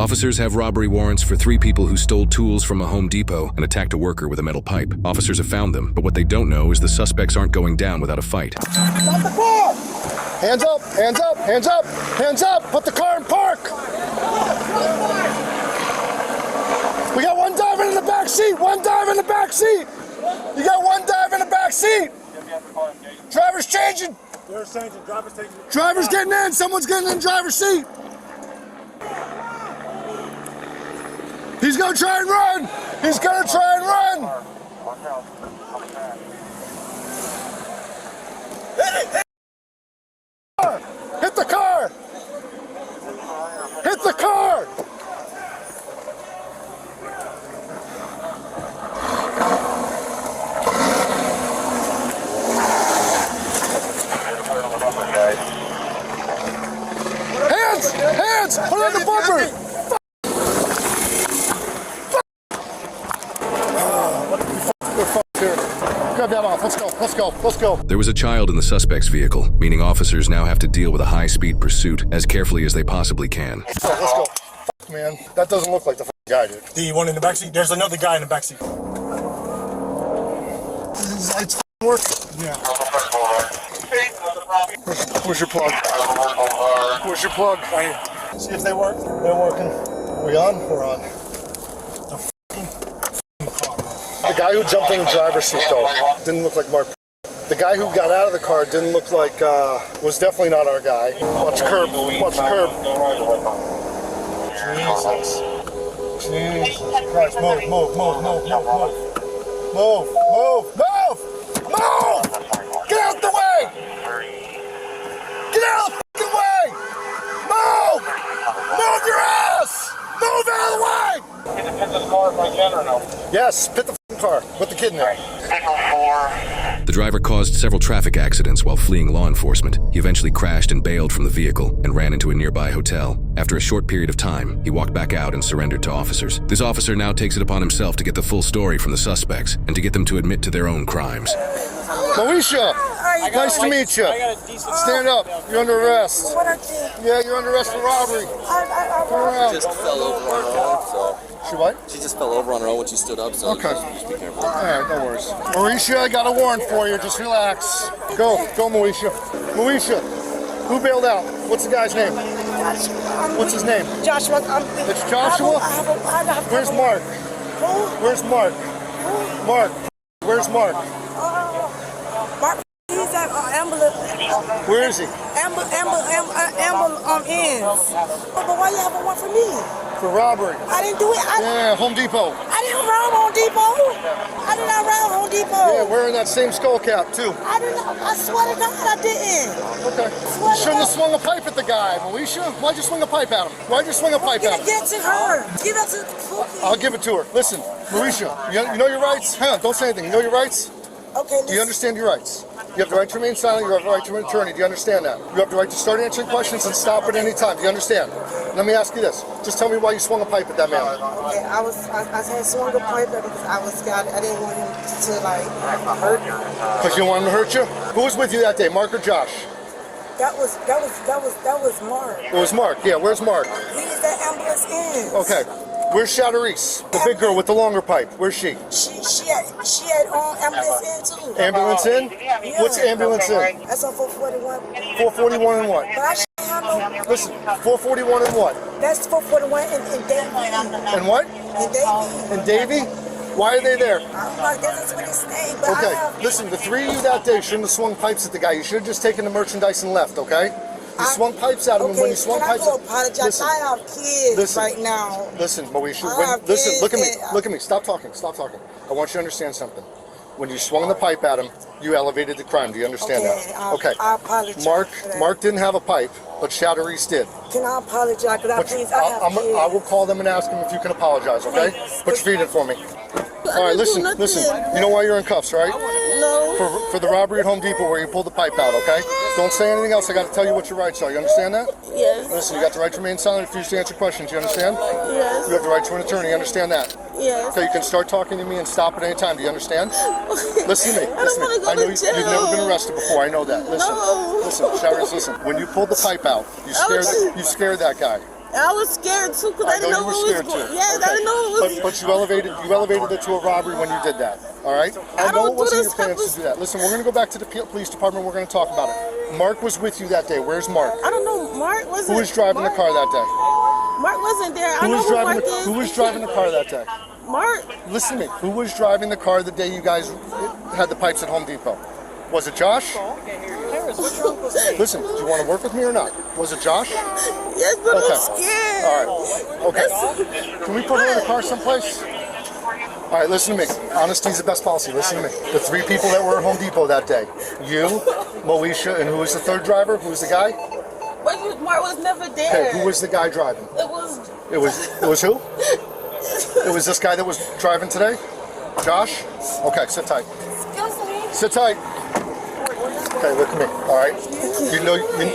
Officers have robbery warrants for 3 people who stole tools from a Home Depot and attacked a worker with a metal pipe. Officers have found them, but what they don't know is the suspects aren't going down without a fight. Stop the car! Hands up, hands up, hands up, hands up! Put the car in park! We got one diver in the back seat! One diver in the back seat! You got one diver in the back seat! Driver's changing! Driver's getting in! Someone's getting in the driver's seat! He's gonna try and run! He's gonna try and run! Hit the car! Hit the car! Hands! Hands! Put on the bumper! Grab that off. Let's go. Let's go. Let's go. There was a child in the suspect's vehicle, meaning officers now have to deal with a high-speed pursuit as carefully as they possibly can. Let's go. Fuck, man. That doesn't look like the guy, dude. The one in the backseat? There's another guy in the backseat. These lights work? Yeah. Where's your plug? Where's your plug? Right here. See if they work. They're working. Are we on? We're on. The guy who jumped in the driver's seat, though, didn't look like Mark. The guy who got out of the car didn't look like, was definitely not our guy. Watch the curb. Watch the curb. Jesus. Jesus Christ. Move, move, move, move, move, move. Move, move, move! Move! Get out the way! Get out of the fucking way! Move! Move your ass! Move out of the way! Can you pit this car if I can or no? Yes, pit the car. Put the kid in there. The driver caused several traffic accidents while fleeing law enforcement. He eventually crashed and bailed from the vehicle and ran into a nearby hotel. After a short period of time, he walked back out and surrendered to officers. This officer now takes it upon himself to get the full story from the suspects and to get them to admit to their own crimes. Moesha, nice to meet you. Stand up. You're under arrest. Yeah, you're under arrest for robbery. Turn around. Just fell over on her own, so. She what? She just fell over on her own when she stood up, so okay. Just be careful. All right, no worries. Moesha, I got a warrant for you. Just relax. Go, Moesha. Moesha, who bailed out? What's the guy's name? What's his name? Joshua. It's Joshua? Where's Mark? Where's Mark? Mark. Where's Mark? Mark, he's at ambulance. Where is he? Ambulance ends. But why you have a one for me? For robbery. I didn't do it. Yeah, Home Depot. I didn't rob Home Depot. I did not rob Home Depot. Yeah, wearing that same skull cap too. I did not. I swear to God, I didn't. Okay. You shouldn't have swung a pipe at the guy, Moesha. Why'd you swing a pipe at him? Why'd you swing a pipe at him? Get to her. Give it to the I'll give it to her. Listen, Moesha, you know your rights? Hang on, don't say anything. You know your rights? Okay, listen. Do you understand your rights? You have the right to remain silent, you have the right to an attorney. Do you understand that? You have the right to start answering questions and stop at any time. Do you understand? Let me ask you this. Just tell me why you swung a pipe at that man. Okay, I had swung a pipe at him because I didn't want him to like hurt me. Because you want him to hurt you? Who was with you that day, Mark or Josh? That was Mark. It was Mark, yeah. Where's Mark? He's the ambulance ends. Okay. Where's Shadarice? The big girl with the longer pipe. Where's she? She had ambulance in too. Ambulance in? Yeah. What's ambulance in? That's on 441. 441 and what? But I shouldn't have no. Listen, 441 and what? That's 441 in Davie. And what? In Davie. In Davie? Why are they there? I don't know. That's what it's saying. But Okay, listen, the 3 of you that day shouldn't have swung pipes at the guy. You should have just taken the merchandise and left, okay? You swung pipes at him, and when you swung pipes at him... Listen, I have kids right now. Listen, Moesha, look at me. Stop talking. I want you to understand something. When you swung the pipe at him, you elevated the crime. Do you understand that? Okay. I apologize. Mark didn't have a pipe, but Shadarice did. Can I apologize? Because I will call them and ask them if you can apologize, okay? Put your feet in for me. All right, listen. You know why you're in cuffs, right? No. For the robbery at Home Depot where you pulled the pipe out, okay? Don't say anything else. I got to tell you what your rights are. You understand that? Yes. Listen, you got the right to remain silent, refuse to answer questions. You understand? Yes. You have the right to an attorney. You understand that? Yes. Okay, you can start talking to me and stop at any time. Do you understand? Listen to me. I don't want to go to jail. You've never been arrested before. I know that. Listen. No. Listen, Sharice, listen. When you pulled the pipe out, you scared that guy. And I was scared too because I didn't know what was going on. Yes, Okay. I didn't know what was But you elevated it to a robbery when you did that. All right? I know it wasn't your plans to do that. Listen, we're going to go back to the police department. We're going to talk about it. Mark was with you that day. Where's Mark? I don't know. Mark wasn't. Who was driving the car that day? Mark wasn't there. I know who Mark is. Who was driving the car that day? Mark. Listen to me. Who was driving the car the day you guys had the pipes at Home Depot? Was it Josh? Listen, do you want to work with me or not? Was it Josh? Yes, but I'm scared. All right. Okay. Can we put her in the car someplace? All right, listen to me. Honesty is the best policy. Listen to me. The 3 people that were at Home Depot that day. You, Moesha, and who was the 3rd driver? Who was the guy? But Mark was never there. Okay, who was the guy driving? It was who? It was this guy that was driving today? Josh? Okay, sit tight. Excuse me. Sit tight. Okay, look at me. All right.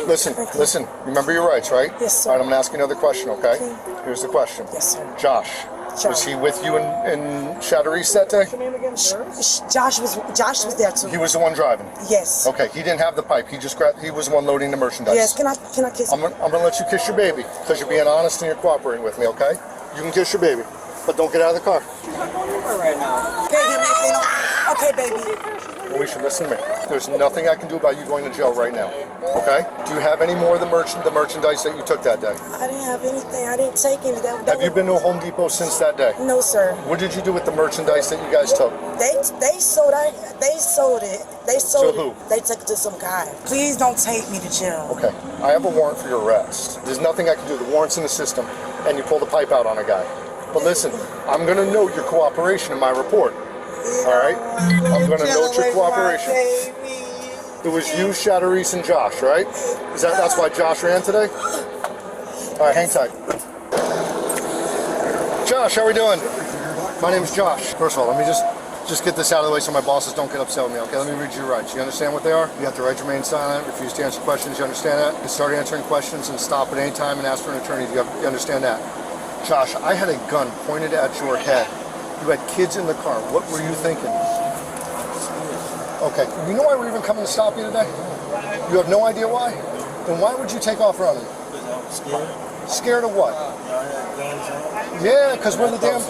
Listen. Remember your rights, right? Yes, sir. All right, I'm gonna ask you another question, okay? Here's the question. Yes, sir. Josh. Was he with you in Shadow East that day? Josh was there too. He was the one driving. Yes. Okay, he didn't have the pipe. He was the one loading the merchandise. Yes. Can I kiss? I'm gonna let you kiss your baby because you're being honest and you're cooperating with me, okay? You can kiss your baby, but don't get out of the car. Okay, baby. Moesha, listen to me. There's nothing I can do about you going to jail right now. Okay? Do you have any more of the merchandise that you took that day? I didn't have anything. I didn't take any. Have you been to a Home Depot since that day? No, sir. What did you do with the merchandise that you guys took? They sold it. They sold So who? it. They took it to some guy. Please don't take me to jail. Okay. I have a warrant for your arrest. There's nothing I can do. The warrant's in the system, and you pulled a pipe out on a guy. But listen, I'm going to note your cooperation in my report. All right? I'm going to note your cooperation. It was you, Shadow East, and Josh, right? That's why Josh ran today? All right, hang tight. Josh, how we doing? My name is Josh. First of all, let me just get this out of the way so my bosses don't get upset with me, okay? Let me read you your rights. You understand what they are? You have the right to remain silent, refuse to answer questions. You understand that? You can start answering questions and stop at any time and ask for an attorney. You understand that? Josh, I had a gun pointed at your head. You had kids in the car. What were you thinking? Okay. You know why we're even coming to stop you today? You have no idea why? Then why would you take off running? Scared of what? Yeah, because we're the damn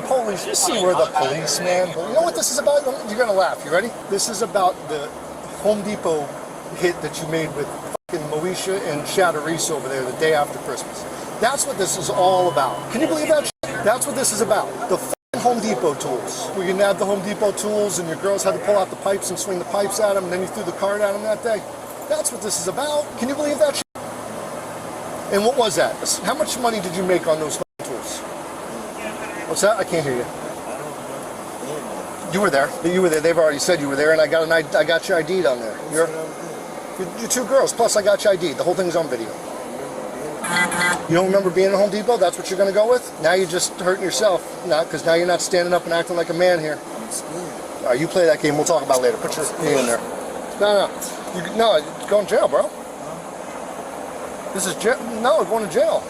police. You see, we're the police, man. You know what this is about? You're gonna laugh. You ready? This is about the Home Depot hit that you made with fucking Moesha and Shadow East over there the day after Christmas. That's what this is all about. Can you believe that shit? That's what this is about. The fucking Home Depot tools. We can have the Home Depot tools and your girls had to pull out the pipes and swing the pipes at them and then you threw the card at them that day. That's what this is about. Can you believe that shit? And what was that? How much money did you make on those tools? What's that? I can't hear you. You were there. You were there. They've already said you were there and I got your ID down there. You're 2 girls, plus I got your ID. The whole thing's on video. You don't remember being at Home Depot? That's what you're going to go with? Now you're just hurting yourself. Because now you're not standing up and acting like a man here. All right, you play that game. We'll talk about it later. Put your knee in there. No. You're going to jail, bro. This is jail. No, going to jail.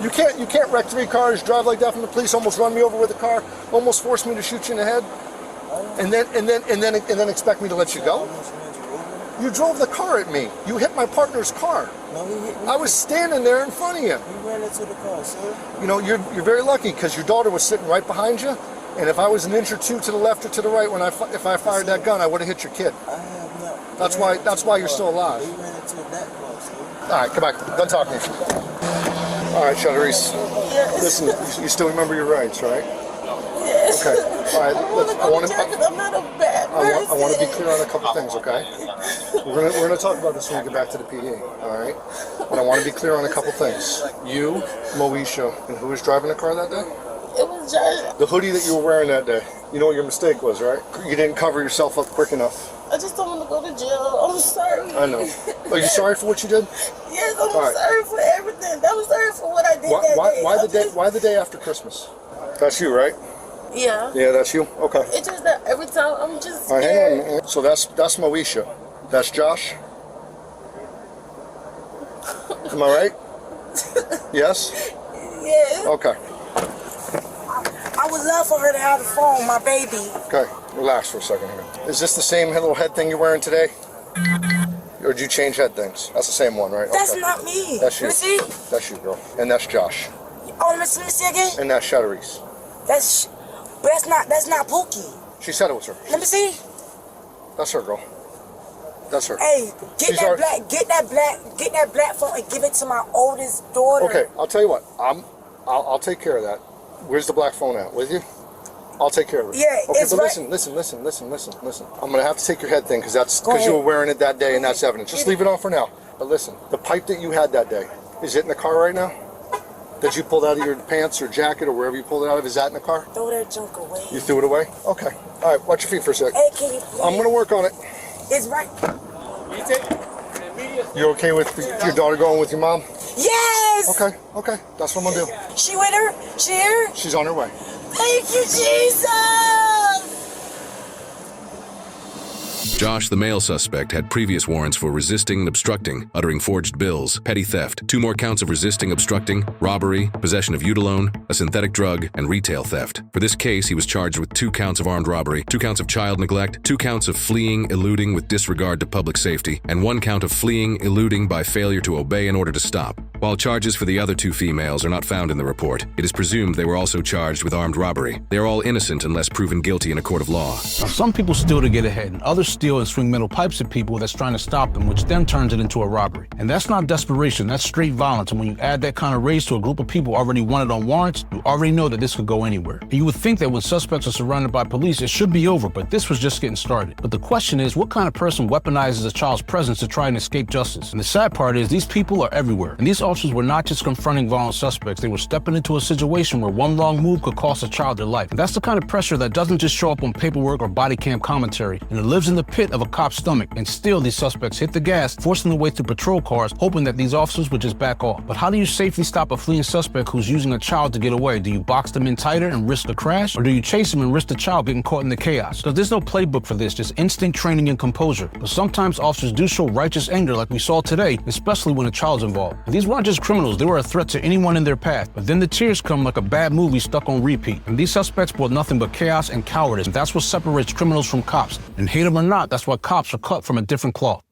You can't wreck 3 cars, drive like that from the police, almost run me over with a car, almost force me to shoot you in the head, and then expect me to let you go. You drove the car at me. You hit my partner's car. No, he hit me. I was standing there in front of you. He ran into the car, sir. You know, you're very lucky because your daughter was sitting right behind you, and if I was an inch or 2 to the left or to the right if I fired that gun, I would have hit your kid. I have not. That's why you're still alive. He ran into that car, sir. All right, come back. Done talking to you. All right, Shadow East. Listen, you still remember your rights, right? Yes. Okay. All right. I want to be clear on a couple things, okay? We're gonna talk about this when we get back to the PD, all right? But I want to be clear on a couple things. You, Moesha, and who was driving the car that day? It was Josh. The hoodie that you were wearing that day. You know what your mistake was, right? You didn't cover yourself up quick enough. I just don't want to go to jail. I'm sorry. I know. Are you sorry for what you did? Yes, I'm sorry for everything. I'm sorry for what I did that day. Why the day after Christmas? That's you, right? Yeah. Yeah, that's you? Okay. It's just that every time I'm just All right, scared. hang on. So that's Moesha. That's Josh? Am I right? Yes? Yes. Okay. I would love for her to have the phone, my baby. Okay. Relax for a second here. Is this the same little head thing you're wearing today? Or did you change head things? That's the same one, right? That's Okay. not me. That's you. Let me see. That's you, girl. And that's Josh. Oh, let me see again. And that's Shatterise. But that's not Pookie. She said it was her. Let me see. That's her, girl. That's her. Hey, get She's that black phone and give it to my oldest daughter. Okay, I'll tell you what. I'll take care of that. Where's the black phone at? With you? I'll take care of it. Yeah, okay, it's but right. listen. I'm gonna have to take your head thing because you were wearing it that day and that's evidence. Just leave it on for now. But listen, the pipe that you had that day, is it in the car right now? Did you pull it out of your pants or jacket or wherever you pulled it out of? Is that in the car? Throw that junk away. You threw it away? Okay. All right, watch your feet for a sec. Hey, can you please? I'm gonna work on it. It's right. You okay with your daughter going with your mom? Yes! Okay. That's what I'm gonna do. She with her? She here? She's on her way. Thank you, Jesus! Josh, the male suspect, had previous warrants for resisting and obstructing, uttering forged bills, petty theft, 2 more counts of resisting, obstructing, robbery, possession of Udalone, a synthetic drug, and retail theft. For this case, he was charged with 2 counts of armed robbery, 2 counts of child neglect, 2 counts of fleeing, eluding with disregard to public safety, and 1 count of fleeing, eluding by failure to obey an order to stop. While charges for the other 2 females are not found in the report, it is presumed they were also charged with armed robbery. They are all innocent unless proven guilty in a court of law. Now, some people steal to get ahead, and others steal and swing metal pipes at people that's trying to stop them, which then turns it into a robbery. And that's not desperation, that's straight violence. And when you add that kind of rage to a group of people already wanted on warrants, you already know that this could go anywhere. And you would think that when suspects are surrounded by police, it should be over, but this was just getting started. But the question is, what kind of person weaponizes a child's presence to try and escape justice? And the sad part is, these people are everywhere. And these officers were not just confronting violent suspects, they were stepping into a situation where one wrong move could cost a child their life. And that's the kind of pressure that doesn't just show up on paperwork or body cam commentary, and it lives in the pit of a cop's stomach. And still, these suspects hit the gas, forcing their way through patrol cars, hoping that these officers would just back off. But how do you safely stop a fleeing suspect who's using a child to get away? Do you box them in tighter and risk a crash? Or do you chase them and risk the child getting caught in the chaos? Because there's no playbook for this, just instinct training and composure. But sometimes officers do show righteous anger like we saw today, especially when a child's involved. And these weren't just criminals, they were a threat to anyone in their path. But then the tears come like a bad movie stuck on repeat. And these suspects brought nothing but chaos and cowardice. And that's what separates criminals from cops. And hate them or not, that's why cops are cut from a different cloth.